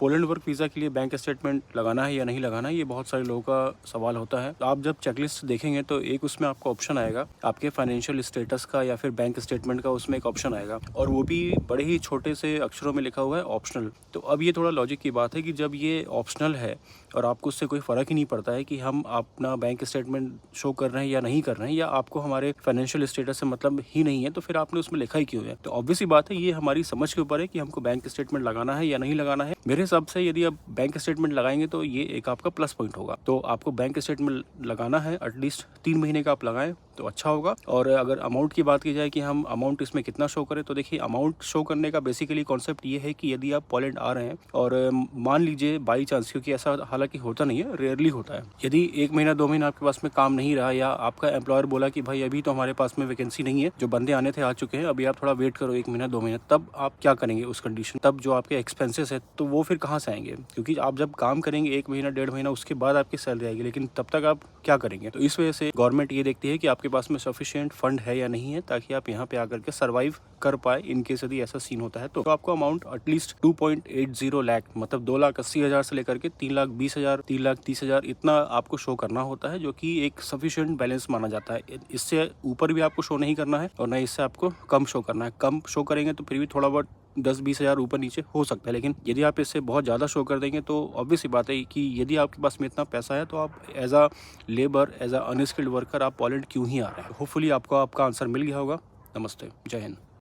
Poland work visa के लिए bank statement लगाना है या नहीं लगाना है, ये बहुत सारे लोगों का सवाल होता है। आप जब चेकलिस्ट देखेंगे तो एक उसमें आपको ऑप्शन आएगा आपके फाइनेंशियल स्टेटस का या फिर बैंक स्टेटमेंट का, उसमें एक ऑप्शन आएगा और वो भी बड़े ही छोटे से अक्षरों में लिखा हुआ है ऑप्शनल। तो अब ये थोड़ा लॉजिक की बात है कि जब ये ऑप्शनल है और आपको उससे कोई फ़र्क ही नहीं पड़ता है कि हम अपना बैंक स्टेटमेंट शो कर रहे हैं या नहीं कर रहे हैं, या आपको हमारे फाइनेंशियल स्टेटस से मतलब ही नहीं है, तो फिर आपने उसमें लिखा ही क्यों है। तो ऑब्वियस ही बात है, ये हमारी समझ के ऊपर है कि हमको बैंक स्टेटमेंट लगाना है या नहीं लगाना है। मेरे हिसाब से यदि आप बैंक स्टेटमेंट लगाएंगे तो ये एक आपका प्लस पॉइंट होगा। तो आपको बैंक स्टेटमेंट लगाना है, एटलीस्ट 3 महीने का आप लगाएं तो अच्छा होगा। और अगर अमाउंट की बात की जाए कि हम अमाउंट इसमें कितना शो करें, तो देखिए अमाउंट शो करने का बेसिकली कॉन्सेप्ट ये है कि यदि आप पोलैंड आ रहे हैं और मान लीजिए बाई चांस, क्योंकि ऐसा हालांकि होता नहीं है, रेयरली होता है, यदि 1 महीना 2 महीना आपके पास में काम नहीं रहा या आपका एम्प्लॉयर बोला कि भाई अभी तो हमारे पास में वैकेंसी नहीं है, जो बंदे आने थे आ चुके हैं, अभी आप थोड़ा वेट करो 1 महीना 2 महीना, तब आप क्या करेंगे उस कंडीशन? तब जो आपके एक्सपेंसेस है तो वो फिर कहाँ से आएंगे? क्योंकि आप जब काम करेंगे 1 महीना 1.5 महीना, उसके बाद आपकी सैलरी आएगी, लेकिन तब तक आप क्या करेंगे? तो इस वजह से गवर्नमेंट ये देखती है कि आपके पास में सफिशिएंट फंड है या नहीं है, ताकि आप यहाँ पे आकर के सर्वाइव कर पाए इन केस यदि ऐसा सीन होता है। तो आपको अमाउंट एटलीस्ट 2.80 लाख, मतलब 2,80,000 से लेकर के 3,20,000 3,30,000 इतना आपको शो करना होता है, जो कि एक सफिशिएंट बैलेंस माना जाता है। इससे ऊपर भी आपको शो नहीं करना है और न इससे आपको कम शो करना है। कम शो करेंगे तो फिर भी थोड़ा बहुत 10-20 हज़ार ऊपर नीचे हो सकता है, लेकिन यदि आप इससे बहुत ज़्यादा शो कर देंगे तो ऑब्वियस सी बात है कि यदि आपके पास में इतना पैसा है तो आप as a labour, as a unskilled worker आप पोलैंड क्यों ही आ रहे हैं। होपफुली आपको आपका आंसर मिल गया होगा। नमस्ते, जय हिंद।